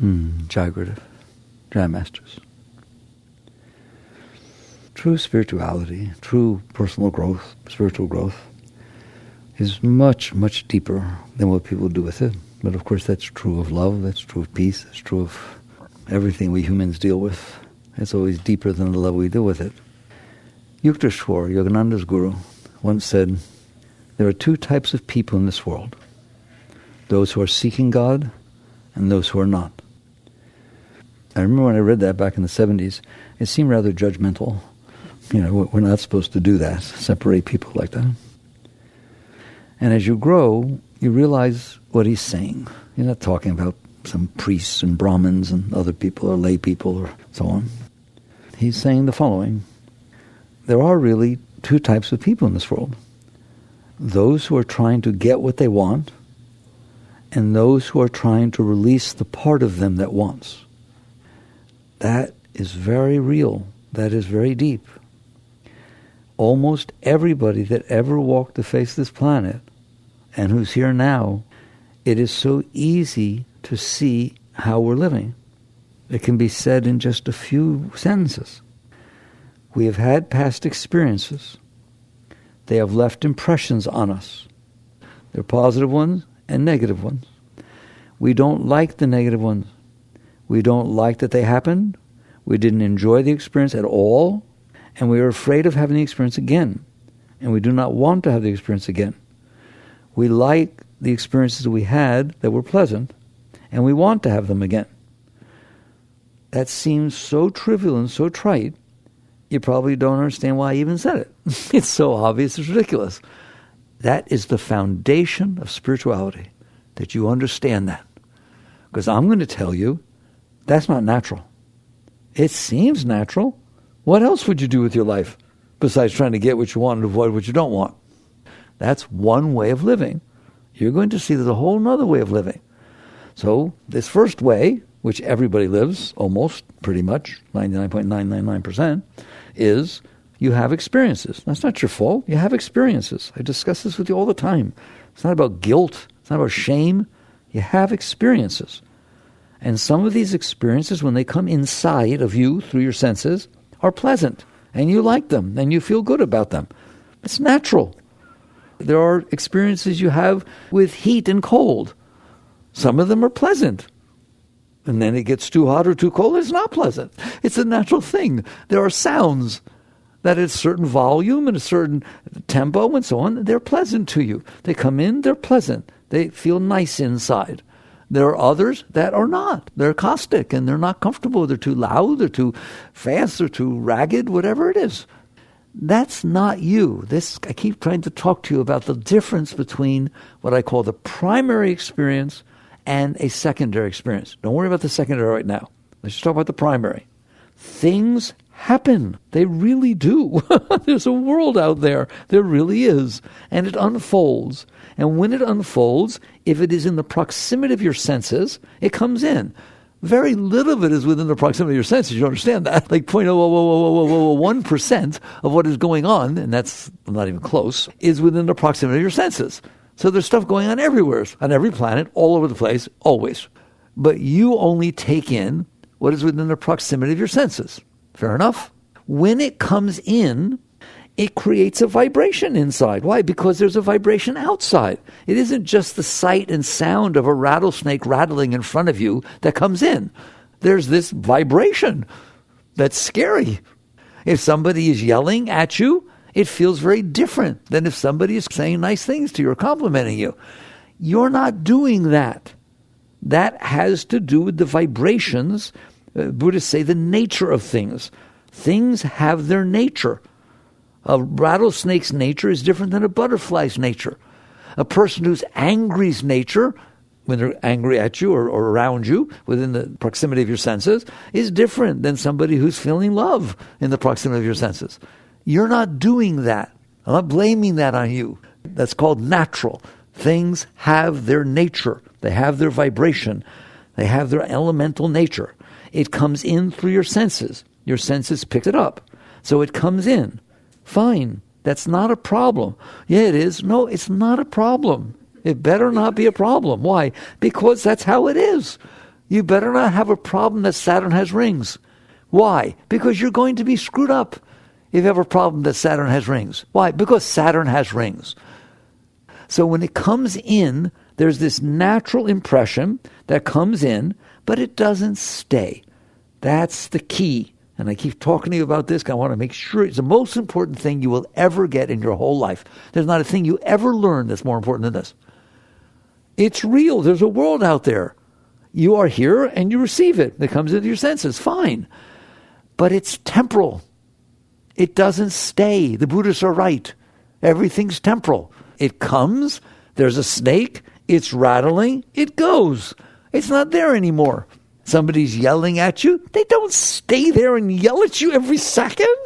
Jagrative. Jai Masters. True spirituality, true personal growth, spiritual growth, is much, much deeper than what people do with it. But of course that's true of love, that's true of peace, that's true of everything we humans deal with. It's always deeper than the level we deal with it. Yukteswar, Yogananda's guru, once said, there are two types of people in this world. Those who are seeking God and those who are not. I remember when I read that back in the 70s, it seemed rather judgmental. We're not supposed to do that, separate people like that. And as you grow, you realize what he's saying. You're not talking about some priests and Brahmins and other people or lay people or so on. He's saying the following. There are really two types of people in this world. Those who are trying to get what they want and those who are trying to release the part of them that wants. That is very real. That is very deep. Almost everybody that ever walked the face of this planet and who's here now, it is so easy to see how we're living. It can be said in just a few sentences. We have had past experiences. They have left impressions on us. They're positive ones and negative ones. We don't like the negative ones. We don't like that they happened. We didn't enjoy the experience at all. And we are afraid of having the experience again. And we do not want to have the experience again. We like the experiences we had that were pleasant, and we want to have them again. That seems so trivial and so trite, you probably don't understand why I even said it. It's so obvious, it's ridiculous. That is the foundation of spirituality, that you understand that. Because I'm going to tell you, that's not natural. It seems natural. What else would you do with your life besides trying to get what you want and avoid what you don't want? That's one way of living. You're going to see there's a whole other way of living. So this first way, which everybody lives, almost, pretty much, 99.999%, is you have experiences. That's not your fault. You have experiences. I discuss this with you all the time. It's not about guilt. It's not about shame. You have experiences. And some of these experiences, when they come inside of you through your senses, are pleasant. And you like them. And you feel good about them. It's natural. There are experiences you have with heat and cold. Some of them are pleasant. And then it gets too hot or too cold, it's not pleasant. It's a natural thing. There are sounds that at a certain volume and a certain tempo and so on, they're pleasant to you. They come in, they're pleasant. They feel nice inside. There are others that are not. They're caustic and they're not comfortable. They're too loud, they're too fast, they're too ragged, whatever it is. That's not you. I keep trying to talk to you about the difference between what I call the primary experience and a secondary experience. Don't worry about the secondary right now. Let's just talk about the primary. Things happen. They really do. There's a world out there. There really is. And it unfolds. And when it unfolds, if it is in the proximity of your senses, it comes in. Very little of it is within the proximity of your senses. You understand that? Like 0.001% of what is going on, and that's not even close, is within the proximity of your senses. So there's stuff going on everywhere, on every planet, all over the place, always. But you only take in what is within the proximity of your senses. Fair enough? When it comes in, it creates a vibration inside. Why? Because there's a vibration outside. It isn't just the sight and sound of a rattlesnake rattling in front of you that comes in. There's this vibration that's scary. If somebody is yelling at you, it feels very different than if somebody is saying nice things to you or complimenting you. You're not doing that. That has to do with the vibrations. Buddhists say the nature of things. Things have their nature. A rattlesnake's nature is different than a butterfly's nature. A person who's angry's nature, when they're angry at you or around you, within the proximity of your senses, is different than somebody who's feeling love in the proximity of your senses. You're not doing that. I'm not blaming that on you. That's called natural. Things have their nature. They have their vibration. They have their elemental nature. It comes in through your senses. Your senses pick it up. So it comes in. Fine. That's not a problem. Yeah, it is. No, it's not a problem. It better not be a problem. Why? Because that's how it is. You better not have a problem that Saturn has rings. Why? Because you're going to be screwed up if you have a problem that Saturn has rings. Why? Because Saturn has rings. So when it comes in, there's this natural impression that comes in, but it doesn't stay. That's the key. And I keep talking to you about this because I want to make sure it's the most important thing you will ever get in your whole life. There's not a thing you ever learn that's more important than this. It's real. There's a world out there. You are here and you receive it. It comes into your senses. Fine. But it's temporal. It doesn't stay. The Buddhists are right. Everything's temporal. It comes. There's a snake. It's rattling. It goes. It's not there anymore. Somebody's yelling at you. They don't stay there and yell at you every second.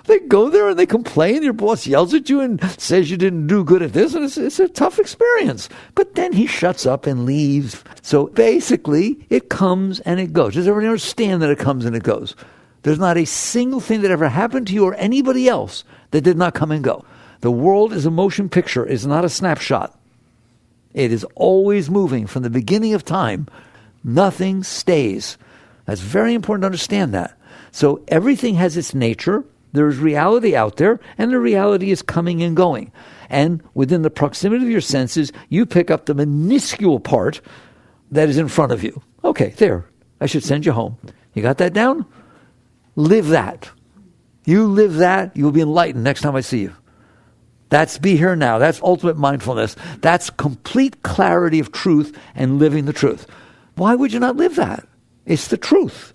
They go there and they complain. Your boss yells at you and says you didn't do good at this. And it's a tough experience. But then he shuts up and leaves. So basically, it comes and it goes. Does everyone understand that it comes and it goes? There's not a single thing that ever happened to you or anybody else that did not come and go. The world is a motion picture. It's not a snapshot. It is always moving from the beginning of time. Nothing stays. That's very important to understand that. So everything has its nature. There is reality out there, and the reality is coming and going. And within the proximity of your senses, you pick up the minuscule part that is in front of you. Okay, there. I should send you home. You got that down? Live that. You live that, you'll be enlightened next time I see you. That's be here now. That's ultimate mindfulness. That's complete clarity of truth and living the truth. Why would you not live that? It's the truth.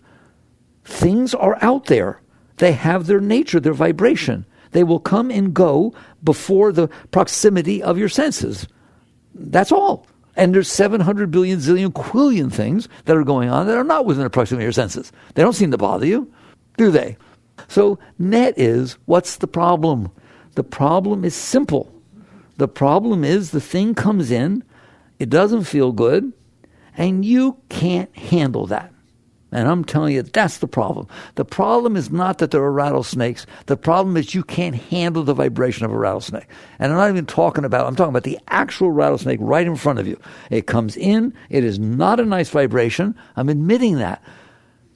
Things are out there. They have their nature, their vibration. They will come and go before the proximity of your senses. That's all. And there's 700 billion, zillion, quillion things that are going on that are not within the proximity of your senses. They don't seem to bother you, do they? So net is, what's the problem? The problem is simple. The problem is the thing comes in, it doesn't feel good, and you can't handle that. And I'm telling you, that's the problem. The problem is not that there are rattlesnakes. The problem is you can't handle the vibration of a rattlesnake. And I'm not even talking about, I'm talking about the actual rattlesnake right in front of you. It comes in. It is not a nice vibration. I'm admitting that.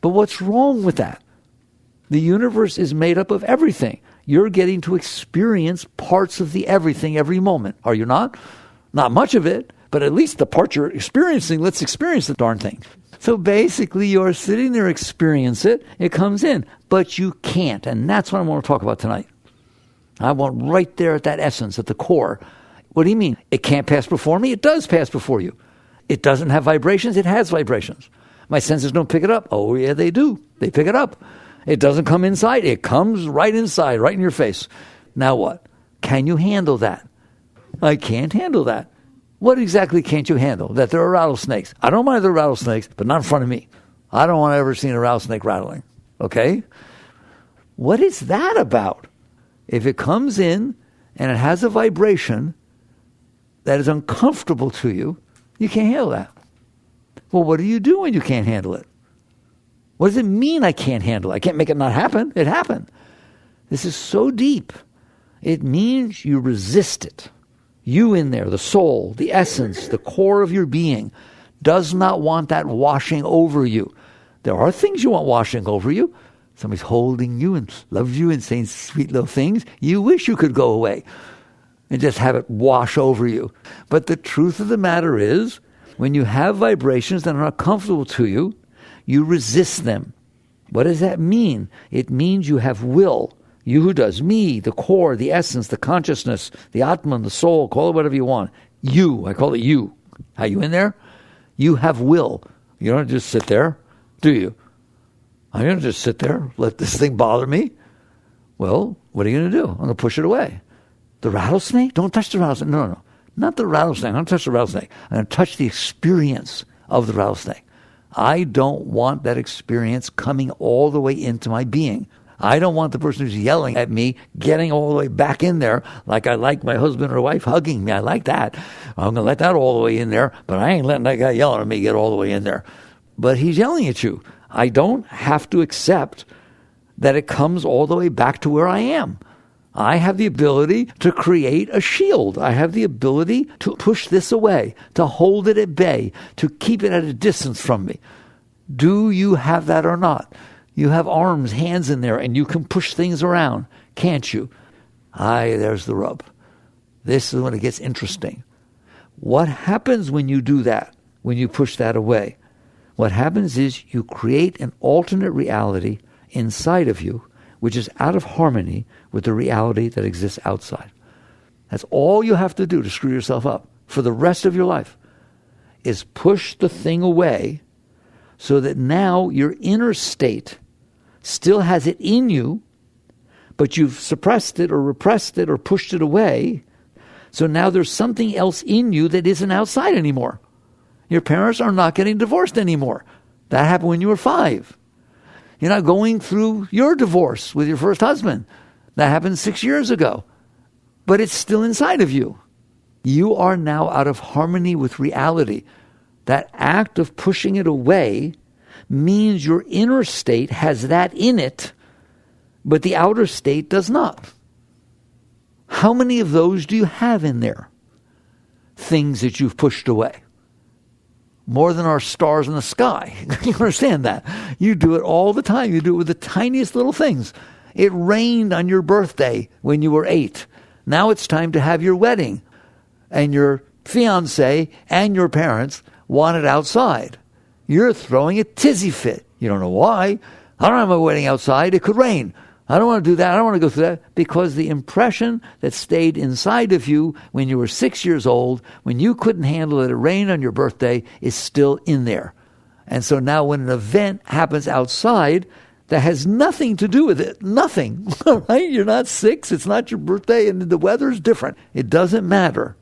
But what's wrong with that? The universe is made up of everything. You're getting to experience parts of the everything every moment. Are you not? Not much of it. But at least the part you're experiencing, let's experience the darn thing. So basically, you're sitting there, experience it, it comes in. But you can't. And that's what I want to talk about tonight. I want right there at that essence, at the core. What do you mean? It can't pass before me? It does pass before you. It doesn't have vibrations? It has vibrations. My senses don't pick it up? Oh, yeah, they do. They pick it up. It doesn't come inside. It comes right inside, right in your face. Now what? Can you handle that? I can't handle that. What exactly can't you handle? That there are rattlesnakes. I don't mind the rattlesnakes, but not in front of me. I don't want to ever see a rattlesnake rattling. Okay? What is that about? If it comes in and it has a vibration that is uncomfortable to you, you can't handle that. Well, what do you do when you can't handle it? What does it mean I can't handle it? I can't make it not happen. It happened. This is so deep. It means you resist it. You in there, the soul, the essence, the core of your being, does not want that washing over you. There are things you want washing over you. Somebody's holding you and loves you and saying sweet little things. You wish you could go away and just have it wash over you. But the truth of the matter is, when you have vibrations that are not comfortable to you, you resist them. What does that mean? It means you have will. You who does, me, the core, the essence, the consciousness, the Atman, the soul, call it whatever you want. You, I call it you. Are you in there? You have will. You don't just sit there, do you? I'm going to just sit there, let this thing bother me. Well, what are you going to do? I'm going to push it away. The rattlesnake? Don't touch the rattlesnake. No. Not the rattlesnake. I'm going to touch the rattlesnake. I'm going to touch the experience of the rattlesnake. I don't want that experience coming all the way into my being. I don't want the person who's yelling at me getting all the way back in there like I like my husband or wife hugging me. I like that. I'm going to let that all the way in there, but I ain't letting that guy yelling at me get all the way in there. But he's yelling at you. I don't have to accept that it comes all the way back to where I am. I have the ability to create a shield. I have the ability to push this away, to hold it at bay, to keep it at a distance from me. Do you have that or not? You have arms, hands in there, and you can push things around, can't you? There's the rub. This is when it gets interesting. What happens when you do that, when you push that away? What happens is you create an alternate reality inside of you, which is out of harmony with the reality that exists outside. That's all you have to do to screw yourself up for the rest of your life, is push the thing away so that now your inner state still has it in you, but you've suppressed it or repressed it or pushed it away. So now there's something else in you that isn't outside anymore. Your parents are not getting divorced anymore. That happened when you were 5. You're not going through your divorce with your first husband. That happened 6 years ago. But it's still inside of you. You are now out of harmony with reality. That act of pushing it away means your inner state has that in it, but the outer state does not. How many of those do you have in there? Things that you've pushed away. More than our stars in the sky. You understand that? You do it all the time. You do it with the tiniest little things. It rained on your birthday when you were 8. Now it's time to have your wedding. And your fiancé and your parents want it outside. You're throwing a tizzy fit. You don't know why. I don't have my wedding outside. It could rain. I don't want to do that. I don't want to go through that. Because the impression that stayed inside of you when you were 6 years old, when you couldn't handle it rained on your birthday, is still in there. And so now when an event happens outside that has nothing to do with it, nothing, right? You're not 6. It's not your birthday and the weather's different. It doesn't matter.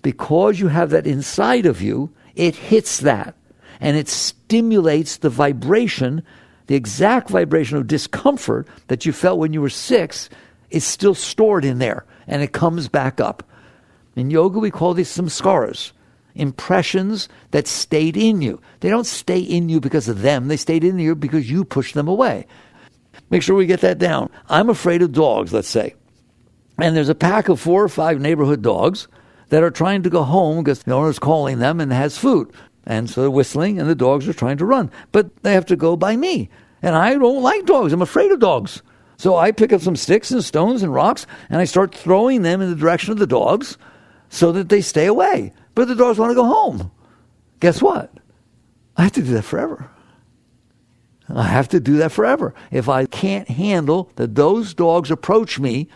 Because you have that inside of you, it hits that. And it stimulates the vibration. The exact vibration of discomfort that you felt when you were 6 is still stored in there, and it comes back up. In yoga, we call these samskaras, impressions that stayed in you. They don't stay in you because of them. They stayed in you because you pushed them away. Make sure we get that down. I'm afraid of dogs, let's say. And there's a pack of 4 or 5 neighborhood dogs that are trying to go home because the owner's calling them and has food. And so they're whistling, and the dogs are trying to run. But they have to go by me. And I don't like dogs. I'm afraid of dogs. So I pick up some sticks and stones and rocks, and I start throwing them in the direction of the dogs so that they stay away. But the dogs want to go home. Guess what? I have to do that forever. I have to do that forever. If I can't handle that those dogs approach me,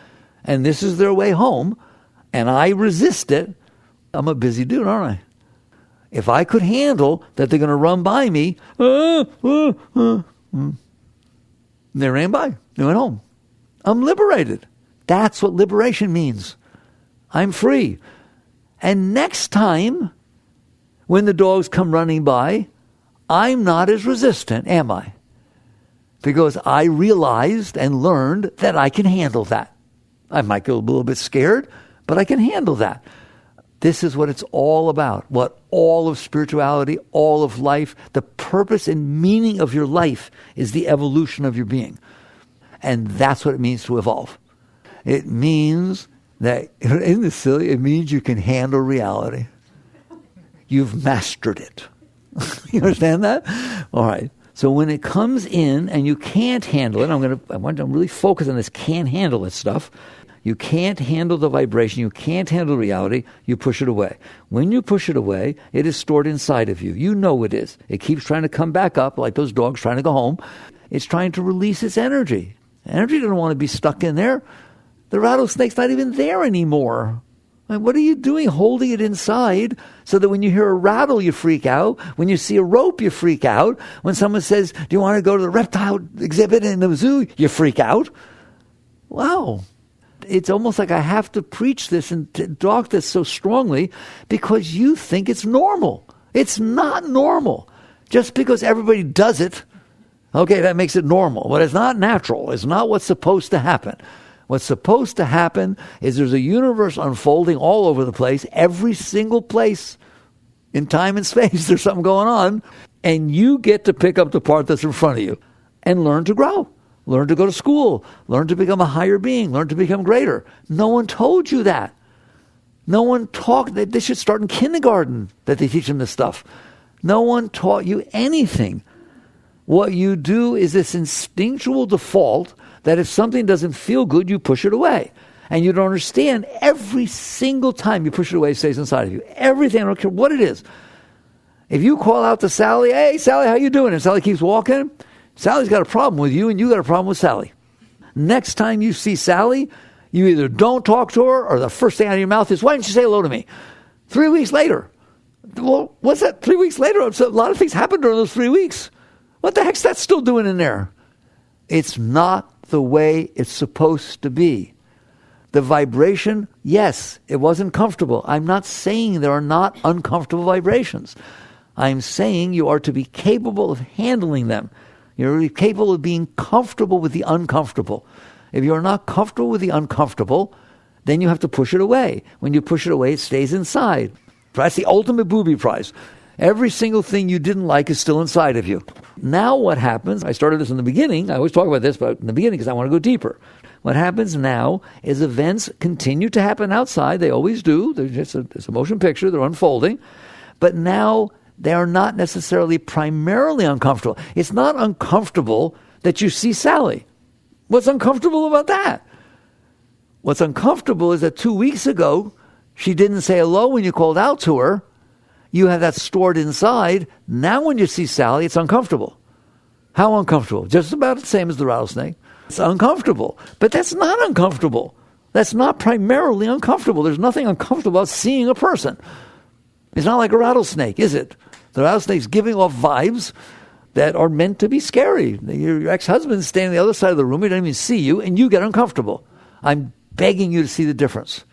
and this is their way home, and I resist it, I'm a busy dude, aren't I? If I could handle that they're going to run by me, they ran by. They went home. I'm liberated. That's what liberation means. I'm free. And next time, when the dogs come running by, I'm not as resistant, am I? Because I realized and learned that I can handle that. I might get a little bit scared, but I can handle that. This is what it's all about, what all of spirituality, all of life, the purpose and meaning of your life is the evolution of your being. And that's what it means to evolve. It means that, isn't this silly? It means you can handle reality. You've mastered it. You understand that? All right. So when it comes in and you can't handle it, I want to really focus on this can't handle it stuff. You can't handle the vibration. You can't handle reality. You push it away. When you push it away, it is stored inside of you. You know it is. It keeps trying to come back up like those dogs trying to go home. It's trying to release its energy. Energy doesn't want to be stuck in there. The rattlesnake's not even there anymore. Like, what are you doing holding it inside so that when you hear a rattle, you freak out? When you see a rope, you freak out? When someone says, do you want to go to the reptile exhibit in the zoo? You freak out. Wow. It's almost like I have to preach this and talk this so strongly because you think it's normal. It's not normal. Just because everybody does it, okay, that makes it normal. But it's not natural. It's not what's supposed to happen. What's supposed to happen is there's a universe unfolding all over the place, every single place in time and space. There's something going on, and you get to pick up the part that's in front of you and learn to grow. Learn to go to school. Learn to become a higher being. Learn to become greater. No one told you that. No one taught. They should start in kindergarten that they teach them this stuff. No one taught you anything. What you do is this instinctual default that if something doesn't feel good, you push it away. And you don't understand every single time you push it away, it stays inside of you. Everything, I don't care what it is. If you call out to Sally, hey, Sally, how you doing? And Sally keeps walking, Sally's got a problem with you and you got a problem with Sally. Next time you see Sally, you either don't talk to her or the first thing out of your mouth is, why didn't you say hello to me? 3 weeks later. Well, what's that? 3 weeks later? A lot of things happened during those 3 weeks. What the heck's that still doing in there? It's not the way it's supposed to be. The vibration, yes, it wasn't comfortable. I'm not saying there are not uncomfortable vibrations. I'm saying you are to be capable of handling them. You're capable of being comfortable with the uncomfortable. If you're not comfortable with the uncomfortable, then you have to push it away. When you push it away, it stays inside. That's the ultimate booby prize. Every single thing you didn't like is still inside of you. Now what happens, I started this in the beginning, I always talk about this, but in the beginning because I want to go deeper. What happens now is events continue to happen outside. They always do. It's a motion picture. They're unfolding. But now they are not necessarily primarily uncomfortable. It's not uncomfortable that you see Sally. What's uncomfortable about that? What's uncomfortable is that 2 weeks ago, she didn't say hello when you called out to her. You have that stored inside. Now when you see Sally, it's uncomfortable. How uncomfortable? Just about the same as the rattlesnake. It's uncomfortable. But that's not uncomfortable. That's not primarily uncomfortable. There's nothing uncomfortable about seeing a person. It's not like a rattlesnake, is it? The rattlesnake's giving off vibes that are meant to be scary. Your ex-husband's standing on the other side of the room. He doesn't even see you, and you get uncomfortable. I'm begging you to see the difference.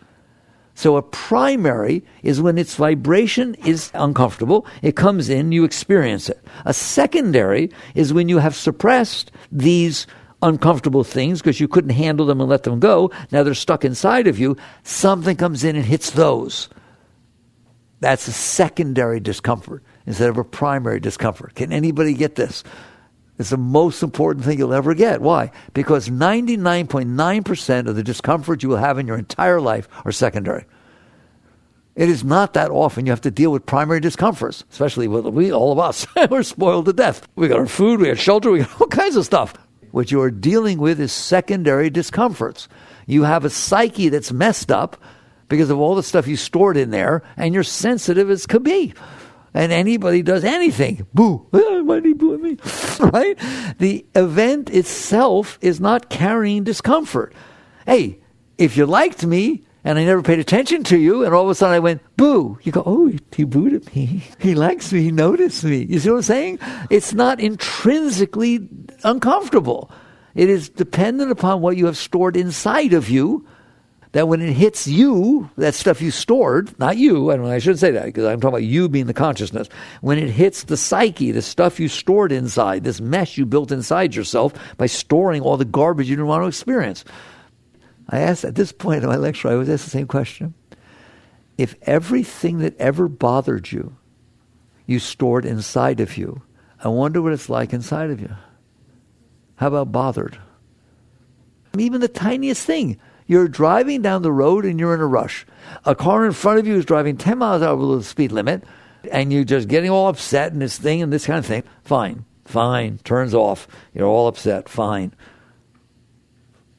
So a primary is when its vibration is uncomfortable. It comes in, you experience it. A secondary is when you have suppressed these uncomfortable things because you couldn't handle them and let them go. Now they're stuck inside of you. Something comes in and hits those. That's a secondary discomfort instead of a primary discomfort. Can anybody get this? It's the most important thing you'll ever get. Why? Because 99.9% of the discomfort you will have in your entire life are secondary. It is not that often you have to deal with primary discomforts, especially with all of us. We're spoiled to death. We got our food, we got shelter, we got all kinds of stuff. What you are dealing with is secondary discomforts. You have a psyche that's messed up because of all the stuff you stored in there, and you're sensitive as could be. And anybody does anything, boo, why did he boo at me? Right? The event itself is not carrying discomfort. Hey, if you liked me and I never paid attention to you and all of a sudden I went, boo, you go, oh, he booed at me. He likes me, he noticed me. You see what I'm saying? It's not intrinsically uncomfortable. It is dependent upon what you have stored inside of you, that when it hits you, that stuff you stored, not you, I shouldn't say that because I'm talking about you being the consciousness. When it hits the psyche, the stuff you stored inside, this mesh you built inside yourself by storing all the garbage you didn't want to experience. I asked at this point in my lecture, I always ask the same question. If everything that ever bothered you, you stored inside of you, I wonder what it's like inside of you. How about bothered? Even the tiniest thing. You're driving down the road and you're in a rush. A car in front of you is driving 10 miles an hour below the speed limit, and you're just getting all upset and this thing and this kind of thing. Fine, turns off. You're all upset, fine.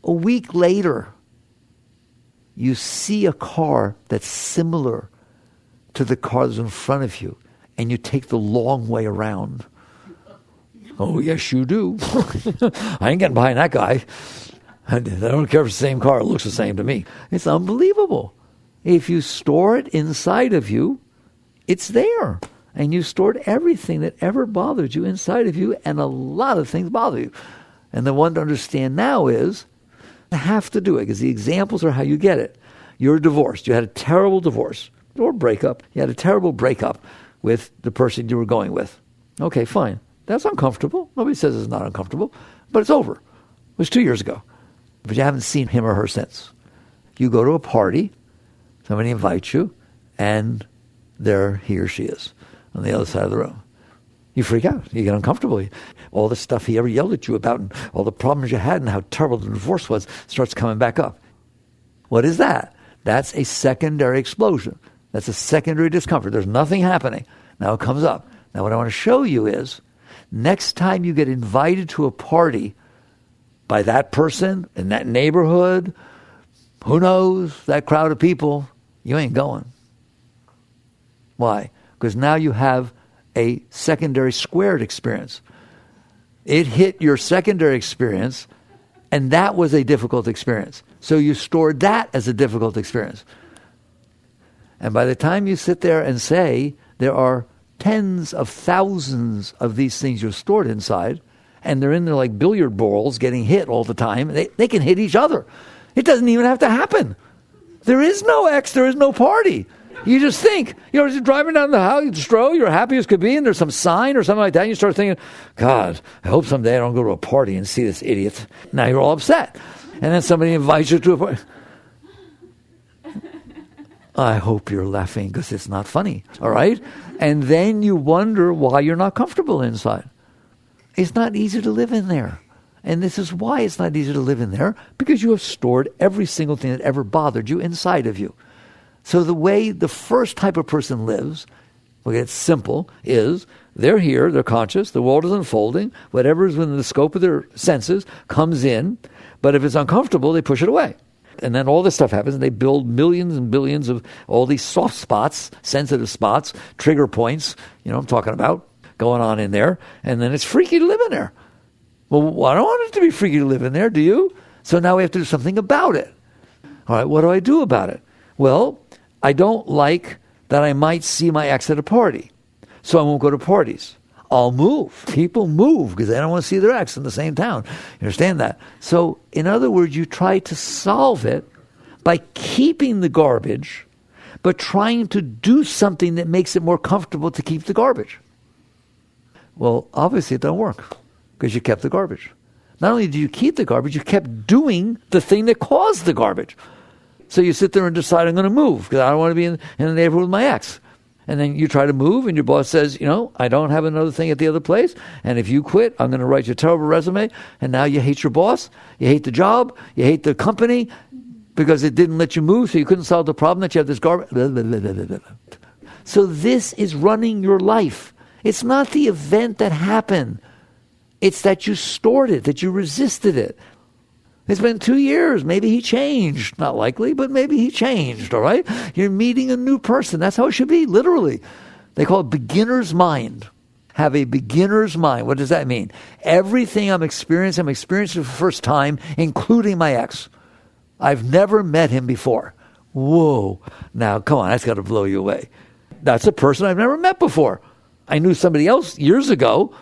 A week later, you see a car that's similar to the car that's in front of you, and you take the long way around. Oh, yes, you do. I ain't getting behind that guy. I don't care if it's the same car. It looks the same to me. It's unbelievable. If you store it inside of you, it's there. And you stored everything that ever bothered you inside of you, and a lot of things bother you. And the one to understand now is, you have to do it, because the examples are how you get it. You're divorced. You had a terrible divorce or breakup. You had a terrible breakup with the person you were going with. Okay, fine. That's uncomfortable. Nobody says it's not uncomfortable, but it's over. It was 2 years ago. But you haven't seen him or her since. You go to a party, somebody invites you, and there he or she is on the other side of the room. You freak out. You get uncomfortable. All the stuff he ever yelled at you about and all the problems you had and how terrible the divorce was starts coming back up. What is that? That's a secondary explosion. That's a secondary discomfort. There's nothing happening. Now it comes up. Now what I want to show you is next time you get invited to a party by that person in that neighborhood, who knows, that crowd of people, you ain't going. Why? Because now you have a secondary squared experience. It hit your secondary experience, and that was a difficult experience. So you stored that as a difficult experience. And by the time you sit there and say there are tens of thousands of these things you're stored inside, and they're in there like billiard balls getting hit all the time, they can hit each other. It doesn't even have to happen. There is no X, there is no party. You just think, you're driving down the highway, you're happy as could be, and there's some sign or something like that, and you start thinking, God, I hope someday I don't go to a party and see this idiot. Now you're all upset. And then somebody invites you to a party. I hope you're laughing because it's not funny, all right? And then you wonder why you're not comfortable inside. It's not easy to live in there. And this is why it's not easy to live in there, because you have stored every single thing that ever bothered you inside of you. So the way the first type of person lives, okay, it's simple, is they're here, they're conscious, the world is unfolding, whatever is within the scope of their senses comes in, but if it's uncomfortable, they push it away. And then all this stuff happens, and they build millions and billions of all these soft spots, sensitive spots, trigger points, I'm talking about, going on in there, and then it's freaky to live in there. Well, I don't want it to be freaky to live in there, do you? So now we have to do something about it. All right, what do I do about it? Well, I don't like that I might see my ex at a party, so I won't go to parties. I'll move. People move because they don't want to see their ex in the same town. You understand that? So, in other words, you try to solve it by keeping the garbage, but trying to do something that makes it more comfortable to keep the garbage. Well, obviously it don't work because you kept the garbage. Not only do you keep the garbage, you kept doing the thing that caused the garbage. So you sit there and decide, I'm going to move because I don't want to be in the neighborhood with my ex. And then you try to move, and your boss says, I don't have another thing at the other place, and if you quit, I'm going to write you a terrible resume. And now you hate your boss, you hate the job, you hate the company because it didn't let you move, so you couldn't solve the problem that you have this garbage. So this is running your life. It's not the event that happened. It's that you stored it, that you resisted it. It's been 2 years. Maybe he changed. Not likely, but maybe he changed, all right? You're meeting a new person. That's how it should be, literally. They call it beginner's mind. Have a beginner's mind. What does that mean? Everything I'm experiencing for the first time, including my ex. I've never met him before. Whoa. Now, come on, that's got to blow you away. That's a person I've never met before. I knew somebody else years ago,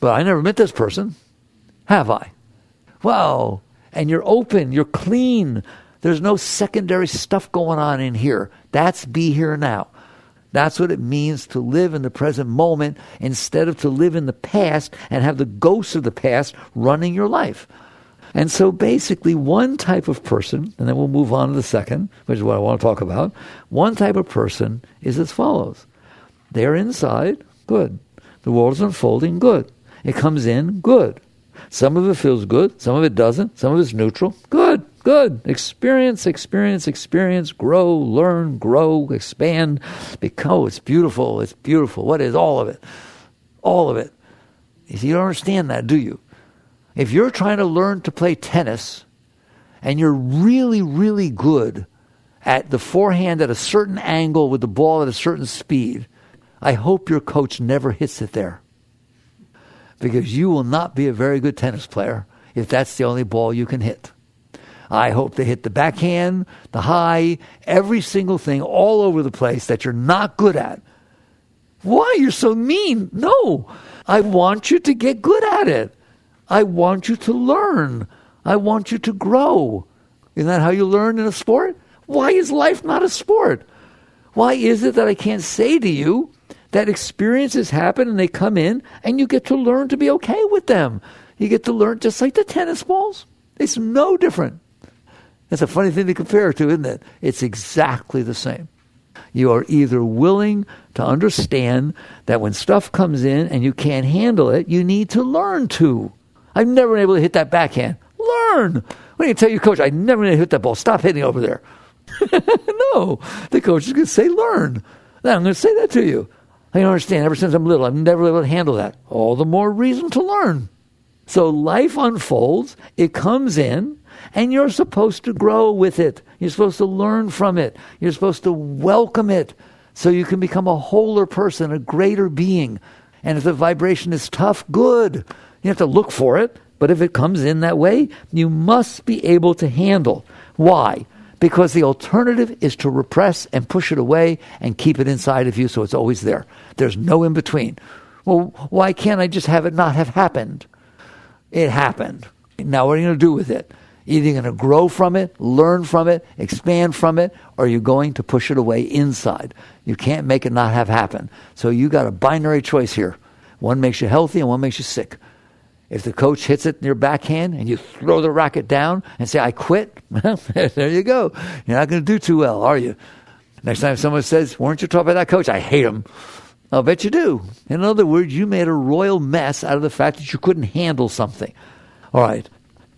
but I never met this person. Have I? Wow. And you're open, you're clean. There's no secondary stuff going on in here. That's be here now. That's what it means to live in the present moment instead of to live in the past and have the ghosts of the past running your life. And so basically one type of person, and then we'll move on to the second, which is what I want to talk about. One type of person is as follows. They're inside, good. The world is unfolding, good. It comes in, good. Some of it feels good, some of it doesn't, some of it's neutral. Good, good. Experience, grow, learn, grow, expand. Oh, it's beautiful, it's beautiful. What is all of it? All of it. You see, you don't understand that, do you? If you're trying to learn to play tennis and you're really, really good at the forehand at a certain angle with the ball at a certain speed, I hope your coach never hits it there. Because you will not be a very good tennis player if that's the only ball you can hit. I hope they hit the backhand, the high, every single thing all over the place that you're not good at. Why? You're so mean. No. I want you to get good at it. I want you to learn. I want you to grow. Isn't that how you learn in a sport? Why is life not a sport? Why is it that I can't say to you that experiences happen and they come in and you get to learn to be okay with them? You get to learn just like the tennis balls. It's no different. That's a funny thing to compare it to, isn't it? It's exactly the same. You are either willing to understand that when stuff comes in and you can't handle it, you need to learn to. I've never been able to hit that backhand. Learn. When you tell your coach, I've never been able to hit that ball, stop hitting over there. No. The coach is going to say, learn. Now I'm going to say that to you. I don't understand. Ever since I'm little, I've never been able to handle that. All the more reason to learn. So life unfolds, it comes in, and you're supposed to grow with it. You're supposed to learn from it. You're supposed to welcome it so you can become a wholer person, a greater being. And if the vibration is tough, good. You have to look for it. But if it comes in that way, you must be able to handle. Why? Because the alternative is to repress and push it away and keep it inside of you so it's always there. There's no in between. Well, why can't I just have it not have happened? It happened. Now what are you going to do with it? Either you're going to grow from it, learn from it, expand from it, or you're going to push it away inside. You can't make it not have happened. So you got a binary choice here. One makes you healthy and one makes you sick. If the coach hits it in your backhand and you throw the racket down and say, I quit, well, there you go. You're not going to do too well, are you? Next time someone says, weren't you taught by that coach? I hate him. I'll bet you do. In other words, you made a royal mess out of the fact that you couldn't handle something. All right.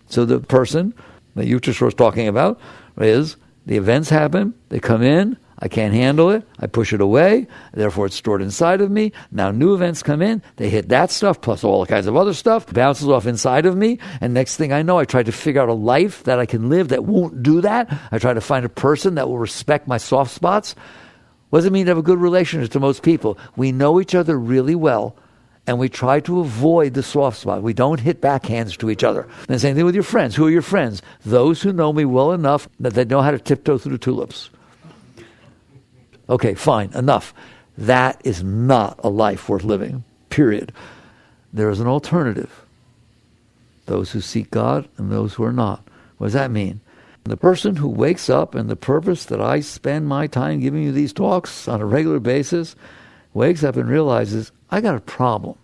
So the person that you just was talking about is the events happen, they come in, I can't handle it, I push it away, therefore it's stored inside of me. Now new events come in, they hit that stuff, plus all kinds of other stuff, bounces off inside of me, and next thing I know, I try to figure out a life that I can live that won't do that. I try to find a person that will respect my soft spots. What does it mean to have a good relationship to most people? We know each other really well, and we try to avoid the soft spot. We don't hit backhands to each other. And the same thing with your friends. Who are your friends? Those who know me well enough that they know how to tiptoe through the tulips. Okay, fine, enough. That is not a life worth living, period. There is an alternative. Those who seek God and those who are not. What does that mean? The person who wakes up, and the purpose that I spend my time giving you these talks on a regular basis, wakes up and realizes, I got a problem.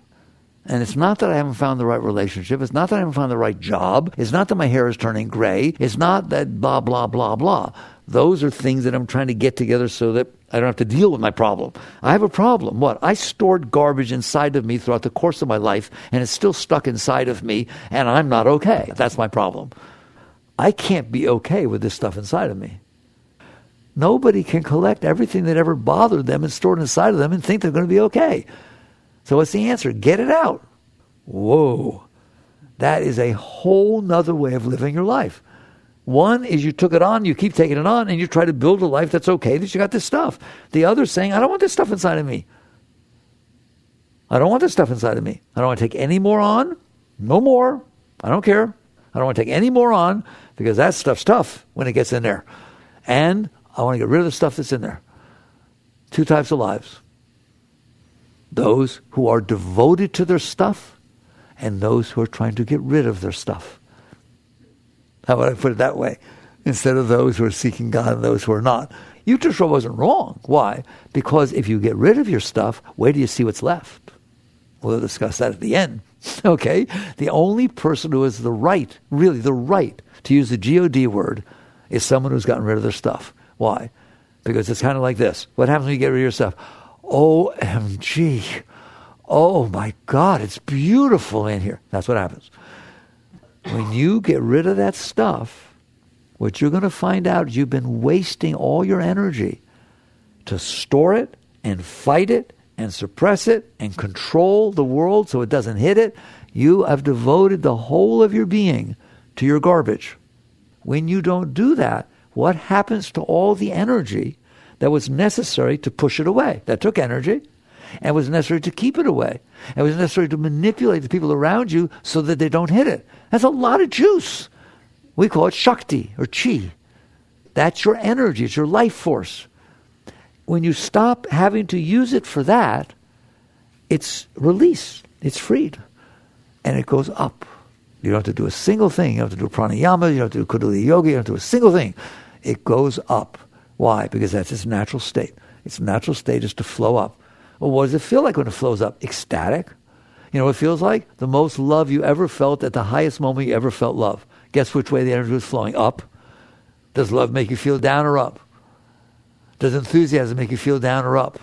And it's not that I haven't found the right relationship. It's not that I haven't found the right job. It's not that my hair is turning gray. It's not that blah, blah, blah, blah. Those are things that I'm trying to get together so that I don't have to deal with my problem. I have a problem. What? I stored garbage inside of me throughout the course of my life, and it's still stuck inside of me, and I'm not okay. That's my problem. I can't be okay with this stuff inside of me. Nobody can collect everything that ever bothered them and stored inside of them and think they're going to be okay. So what's the answer? Get it out. Whoa. That is a whole nother way of living your life. One is you took it on, you keep taking it on, and you try to build a life that's okay that you got this stuff. The other is saying, I don't want this stuff inside of me. I don't want this stuff inside of me. I don't want to take any more on. No more. I don't care. I don't want to take any more on because that stuff's tough when it gets in there. And I want to get rid of the stuff that's in there. Two types of lives. Those who are devoted to their stuff and those who are trying to get rid of their stuff. How about I put it that way? Instead of those who are seeking God and those who are not. Yutre wasn't wrong. Why? Because if you get rid of your stuff, where do you see what's left? We'll discuss that at the end. Okay? The only person who has the right, really the right, to use the God word is someone who's gotten rid of their stuff. Why? Because it's kind of like this. What happens when you get rid of your stuff? OMG. Oh my God, it's beautiful in here. That's what happens. When you get rid of that stuff, what you're going to find out is you've been wasting all your energy to store it and fight it and suppress it and control the world so it doesn't hit it. You have devoted the whole of your being to your garbage. When you don't do that, what happens to all the energy that was necessary to push it away? That took energy, and was necessary to keep it away. It was necessary to manipulate the people around you so that they don't hit it. That's a lot of juice. We call it Shakti or Chi. That's your energy. It's your life force. When you stop having to use it for that, it's released. It's freed. And it goes up. You don't have to do a single thing. You don't have to do pranayama. You don't have to do kundalini yoga. You don't have to do a single thing. It goes up. Why? Because that's its natural state. Its natural state is to flow up. Well, what does it feel like when it flows up? Ecstatic. You know what it feels like? The most love you ever felt at the highest moment you ever felt love. Guess which way the energy was flowing? Up. Does love make you feel down or up? Does enthusiasm make you feel down or up?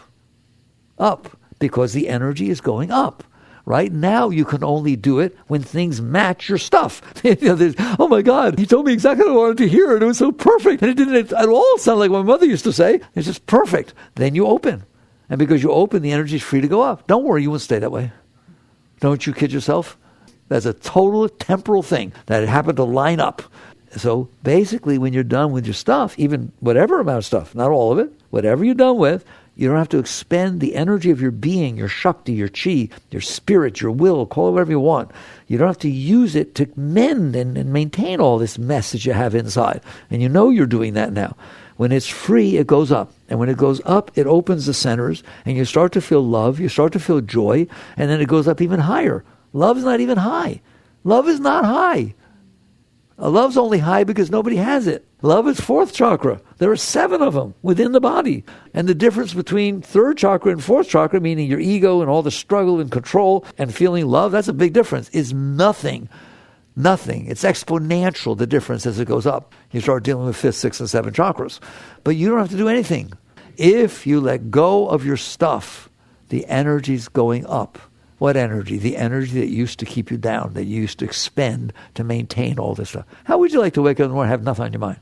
Up. Because the energy is going up. Right now, you can only do it when things match your stuff. Oh my God, he told me exactly what I wanted to hear, and it was so perfect. And it didn't at all sound like what my mother used to say. It's just perfect. Then you open. And because you open, the energy is free to go up. Don't worry, you won't stay that way. Don't you kid yourself? That's a total temporal thing that happened to line up. So basically, when you're done with your stuff, even whatever amount of stuff, not all of it, whatever you're done with, you don't have to expend the energy of your being, your Shakti, your Chi, your spirit, your will, call it whatever you want. You don't have to use it to mend and maintain all this mess that you have inside. And you know you're doing that now. When it's free, it goes up. And when it goes up, it opens the centers, and you start to feel love, you start to feel joy, and then it goes up even higher. Love's not even high. Love is not high. Love's only high because nobody has it. Love is fourth chakra. There are 7 of them within the body. And the difference between third chakra and fourth chakra, meaning your ego and all the struggle and control and feeling love, that's a big difference, is nothing. Nothing. It's exponential, the difference as it goes up. You start dealing with 5th, 6th, and 7th chakras. But you don't have to do anything. If you let go of your stuff, the energy's going up. What energy? The energy that used to keep you down, that you used to expend to maintain all this stuff. How would you like to wake up in the morning and have nothing on your mind?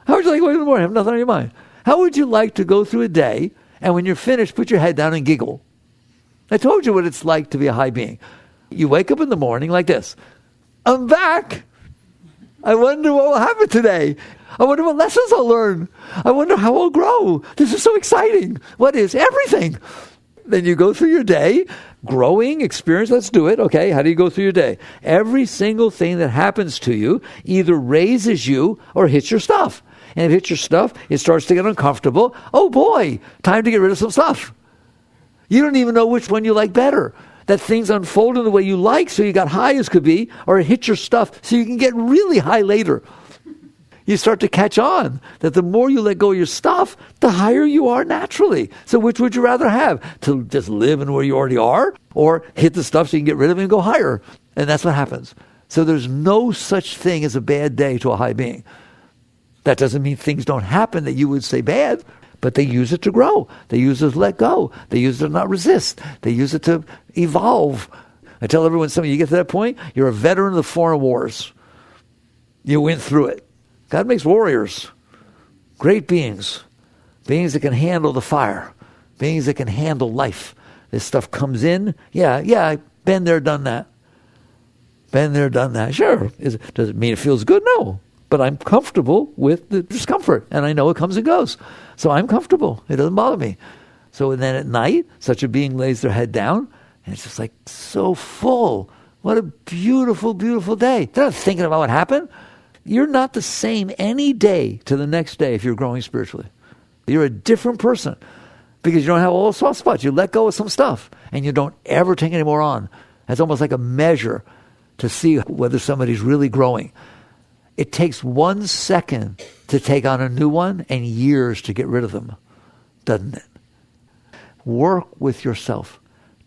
How would you like to wake up in the morning and have nothing on your mind? How would you like to go through a day, and when you're finished, put your head down and giggle? I told you what it's like to be a high being. You wake up in the morning like this. I'm back. I wonder what will happen today. I wonder what lessons I'll learn. I wonder how I'll grow. This is so exciting. What is? Everything. Then you go through your day, growing, experience, let's do it. Okay, how do you go through your day? Every single thing that happens to you either raises you or hits your stuff. And if it hits your stuff, it starts to get uncomfortable. Oh boy, time to get rid of some stuff. You don't even know which one you like better. That things unfold in the way you like, so you got high as could be, or it hits your stuff so you can get really high later. You start to catch on that the more you let go of your stuff, the higher you are naturally. So which would you rather have? To just live in where you already are, or hit the stuff so you can get rid of it and go higher? And that's what happens. So there's no such thing as a bad day to a high being. That doesn't mean things don't happen that you would say bad, but they use it to grow. They use it to let go. They use it to not resist. They use it to evolve. I tell everyone, some of you get to that point, you're a veteran of the foreign wars. You went through it. God makes warriors, great beings that can handle the fire, beings that can handle life. This stuff comes in. Yeah, been there, done that. Been there, done that. Sure. Does it mean it feels good? No. But I'm comfortable with the discomfort, and I know it comes and goes. So I'm comfortable. It doesn't bother me. So then at night, such a being lays their head down, and it's just like so full. What a beautiful, beautiful day. They're not thinking about what happened. You're not the same any day to the next day if you're growing spiritually. You're a different person because you don't have all the soft spots. You let go of some stuff and you don't ever take any more on. It's almost like a measure to see whether somebody's really growing. It takes 1 second to take on a new one and years to get rid of them, doesn't it? Work with yourself.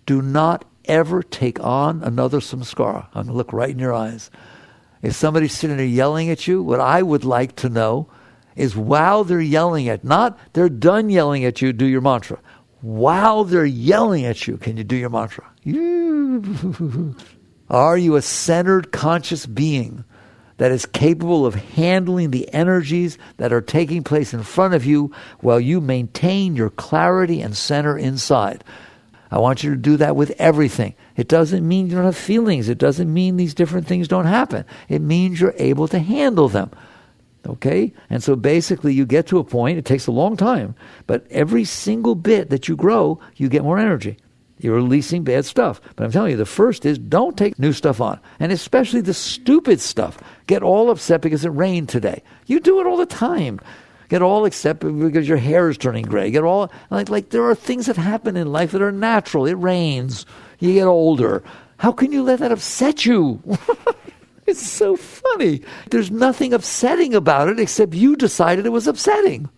Do not ever take on another samskara. I'm going to look right in your eyes. If somebody's sitting there yelling at you, what I would like to know is while they're yelling at, not they're done yelling at you, do your mantra. While they're yelling at you, can you do your mantra? Are you a centered, conscious being that is capable of handling the energies that are taking place in front of you while you maintain your clarity and center inside? I want you to do that with everything. It doesn't mean you don't have feelings. It doesn't mean these different things don't happen. It means you're able to handle them. Okay? And so basically you get to a point, it takes a long time, but every single bit that you grow, you get more energy. You're releasing bad stuff. But I'm telling you, the first is don't take new stuff on. And especially the stupid stuff. Get all upset because it rained today. You do it all the time. Get all upset because your hair is turning gray. Get all like there are things that happen in life that are natural. It rains. You get older. How can you let that upset you? It's so funny. There's nothing upsetting about it except you decided it was upsetting.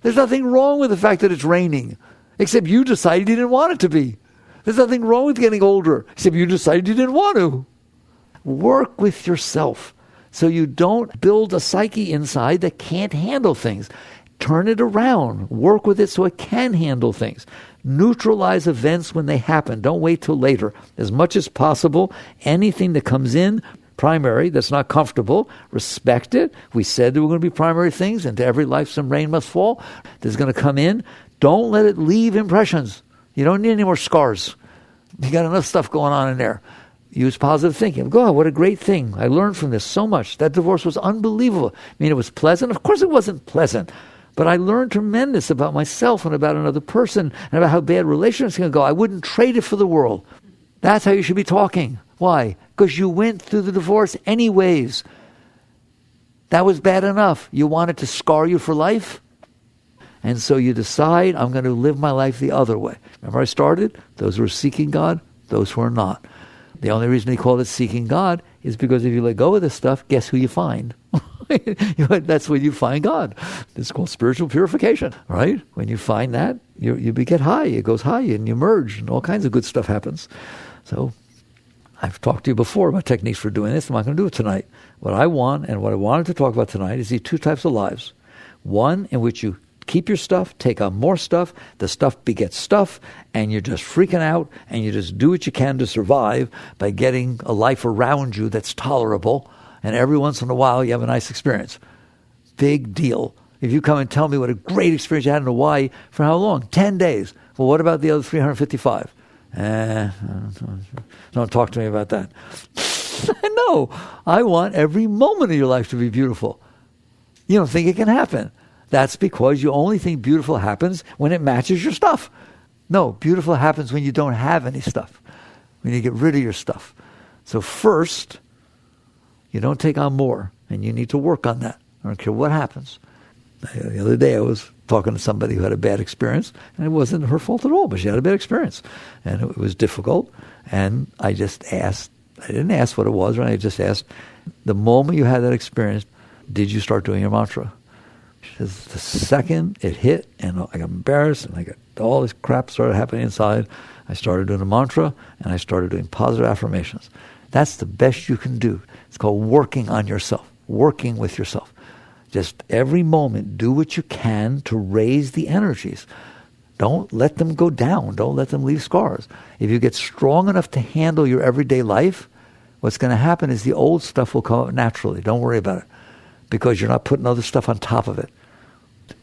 There's nothing wrong with the fact that it's raining except you decided you didn't want it to be. There's nothing wrong with getting older except you decided you didn't want to. Work with yourself. So you don't build a psyche inside that can't handle things. Turn it around. Work with it so it can handle things. Neutralize events when they happen. Don't wait till later. As much as possible, anything that comes in, primary, that's not comfortable, respect it. We said there were going to be primary things, and to every life some rain must fall. There's going to come in. Don't let it leave impressions. You don't need any more scars. You got enough stuff going on in there. Use positive thinking. God, what a great thing. I learned from this so much. That divorce was unbelievable. I mean, it was pleasant. Of course it wasn't pleasant. But I learned tremendous about myself and about another person and about how bad relationships can go. I wouldn't trade it for the world. That's how you should be talking. Why? Because you went through the divorce anyways. That was bad enough. You want it to scar you for life? And so you decide, I'm going to live my life the other way. Remember I started? Those who are seeking God, those who are not. The only reason he called it seeking God is because if you let go of this stuff, guess who you find? That's when you find God. It's called spiritual purification, right? When you find that, you get high. It goes high and you merge and all kinds of good stuff happens. So I've talked to you before about techniques for doing this. I'm not going to do it tonight. What I want and what I wanted to talk about tonight is these two types of lives. One in which you keep your stuff, take on more stuff, the stuff begets stuff, and you're just freaking out, and you just do what you can to survive by getting a life around you that's tolerable, and every once in a while you have a nice experience. Big deal. If you come and tell me what a great experience you had in Hawaii, for how long? 10 days. Well, what about the other 355? Don't talk to me about that. No, I want every moment of your life to be beautiful. You don't think it can happen. That's because you only think beautiful happens when it matches your stuff. No, beautiful happens when you don't have any stuff, when you get rid of your stuff. So first, you don't take on more, and you need to work on that. I don't care what happens. The other day I was talking to somebody who had a bad experience, and it wasn't her fault at all, but she had a bad experience. And it was difficult, and I just asked, I didn't ask what it was, right? I just asked, the moment you had that experience, did you start doing your mantra? Because the second it hit, and I got embarrassed, and I got all this crap started happening inside, I started doing a mantra, and I started doing positive affirmations. That's the best you can do. It's called working on yourself, working with yourself. Just every moment, do what you can to raise the energies. Don't let them go down. Don't let them leave scars. If you get strong enough to handle your everyday life, what's going to happen is the old stuff will come up naturally. Don't worry about it, because you're not putting other stuff on top of it.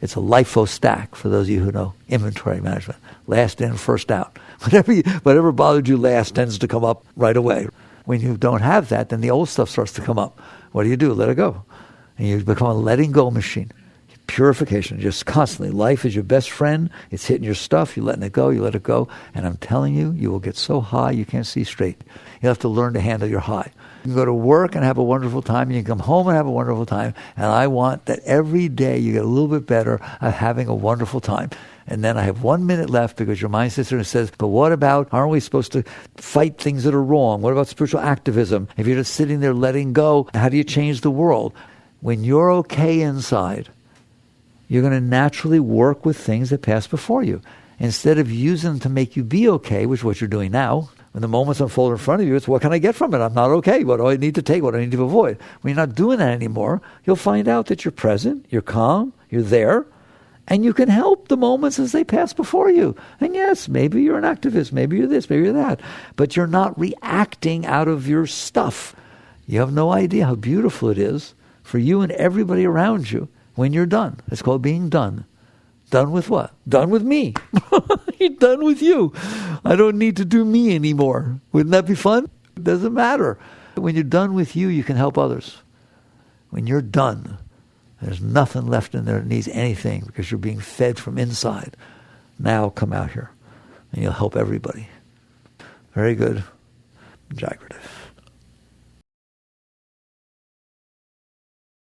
It's a LIFO stack, for those of you who know inventory management. Last in, first out. Whatever bothered you last tends to come up right away. When you don't have that, then the old stuff starts to come up. What do? Let it go. And you become a letting go machine. Purification, just constantly. Life is your best friend. It's hitting your stuff. You're letting it go. You let it go. And I'm telling you, you will get so high you can't see straight. You'll have to learn to handle your high. You can go to work and have a wonderful time. You can come home and have a wonderful time. And I want that every day you get a little bit better at having a wonderful time. And then I have 1 minute left, because your mind sits there and says, but what about, aren't we supposed to fight things that are wrong? What about spiritual activism? If you're just sitting there letting go, how do you change the world? When you're okay inside, you're going to naturally work with things that pass before you. Instead of using them to make you be okay, which is what you're doing now, when the moments unfold in front of you, it's what can I get from it? I'm not okay. What do I need to take? What do I need to avoid? When you're not doing that anymore, you'll find out that you're present, you're calm, you're there, and you can help the moments as they pass before you. And yes, maybe you're an activist, maybe you're this, maybe you're that, but you're not reacting out of your stuff. You have no idea how beautiful it is for you and everybody around you when you're done. It's called being done. Done with what? Done with me. You're done with you. I don't need to do me anymore. Wouldn't that be fun? It doesn't matter. When you're done with you, you can help others. When you're done, there's nothing left in there that needs anything, because you're being fed from inside. Now come out here and you'll help everybody. Very good. Jack.